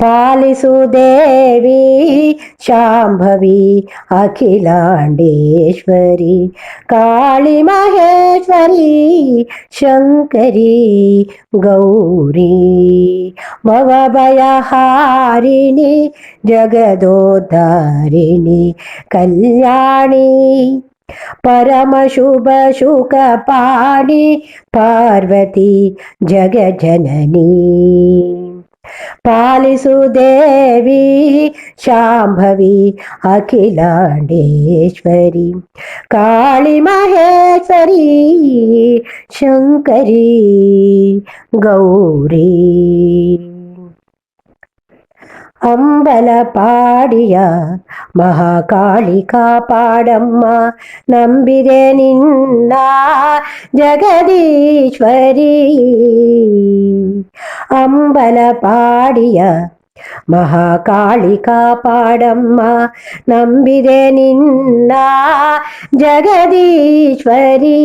ಪಾಲಿಸು ದೇವಿ ಶಾಂಭವಿ ಅಖಿಲಾಂಡೇಶ್ವರಿ ಕಾಳಿ ಮಹೇಶ್ವರಿ ಶಂಕರಿ ಗೌರಿ ಭವಭಯಹಾರಿಣಿ ಜಗದೋದ್ಧಾರಿಣಿ ಕಲ್ಯಾಣಿ ಪರಮ ಶುಭ ಶುಕ ಪಾಣಿ ಪಾರ್ವತಿ ಜಗಜನನಿ ಪಾಲಿಸು ದೇವಿ ಶಾಂಭವಿ ಅಖಿಲಾಂಡೇಶ್ವರಿ ಕಾಳಿ ಮಹೇಶ್ವರಿ ಶಂಕರಿ ಗೌರಿ ಅಂಬಲಪಾಡಿಯ ಮಹಾಕಾಳಿ ಕಾಪಾಡಮ್ಮ ನಂಬಿದೆ ನಿನ್ನ ಜಗದೀಶ್ವರಿ ಅಂಬಲಪಾಡಿಯ ಮಹಾಕಾಳಿ ಕಾಪಾಡಮ್ಮ ನಂಬಿದೆ ನಿನ್ನ ಜಗದೀಶ್ವರಿ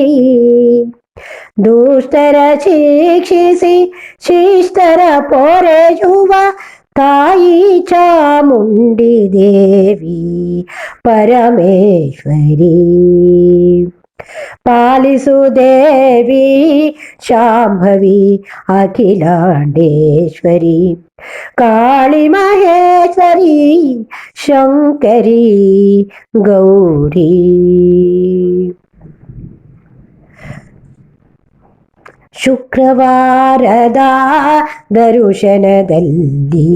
ದುಷ್ಟರ ಶಿಕ್ಷಿಸಿ ಶಿಷ್ಟರ ಪೊರೆಯುವ ತಾಯಿ ಚಾಮುಂಡಿ ದೇವಿ ಪರಮೇಶ್ವರಿ ಪಾಲಿಸು ದೇವಿ ಶಾಂಭವಿ ಅಖಿಲಾಂಡೇಶ್ವರಿ ಕಾಳಿ ಮಹೇಶ್ವರಿ ಶಂಕರಿ ಗೌರಿ ಶುಕ್ರವಾರದ ದರ್ಶನದಲ್ಲಿ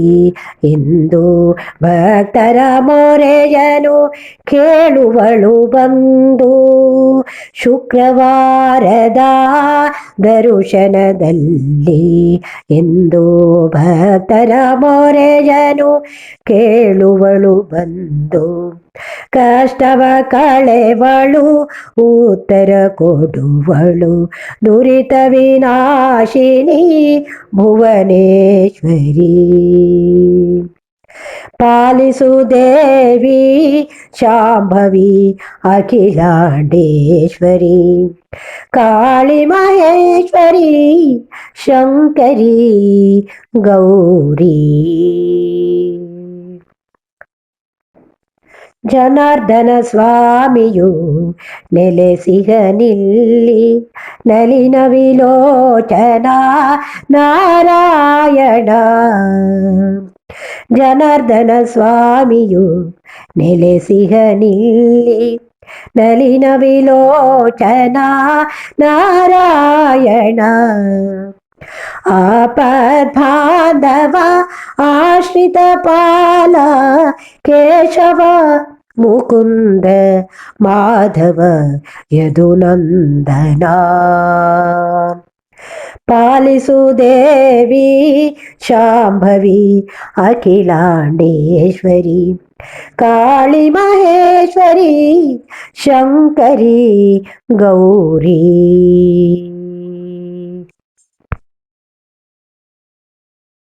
ಇಂದು ಭಕ್ತರ ಮೊರೆಯನು ಕೇಳುವಳು ಬಂದು ಶುಕ್ರವಾರದ ದರ್ಶನದಲ್ಲಿ ಇಂದು ಭಕ್ತರ ಮೊರೆಯನು ಕೇಳುವಳು ಬಂದು ಕಷ್ಟವ ಕಳೆವಳು ಉತ್ತರ ಕೊಡುವಳು ದುರಿತ ವಿನಾಶಿನಿ ಭುವನೇಶ್ವರಿ ಪಾಲಿಸು ದೇವಿ ಶಾಂಭವಿ ಅಖಿಲಾಂಡೇಶ್ವರಿ ಕಾಳಿ ಮಹೇಶ್ವರಿ ಶಂಕರಿ ಗೌರಿ ಜನಾರ್ದನ ಸ್ವಾಮಿಯು ನೆಲೆಸಿಗನಿಲ್ಲಿ ನಲಿನ ವಿಲೋಚನ ನಾರಾಯಣ ಜನಾರ್ದನ ಸ್ವಾಮಿಯು ನೆಲೆಸಿಗನಿಲ್ಲಿ ನಲಿನ ವಿಲೋಚನ ನಾರಾಯಣ ಆಪದ್ಬಾಂಧವ ಆಶ್ರಿತ ಪಾಲ ಕೇಶವ ಮುಕುಂದ ಮಾಧವ ಯದುನಂದನ ಪಾಲಿಸು ದೇವಿ ಶಾಂಭವಿ ಅಖಿಲಾಂಡೇಶ್ವರಿ ಕಾಳಿ ಮಹೇಶ್ವರಿ ಶಂಕರಿ ಗೌರಿ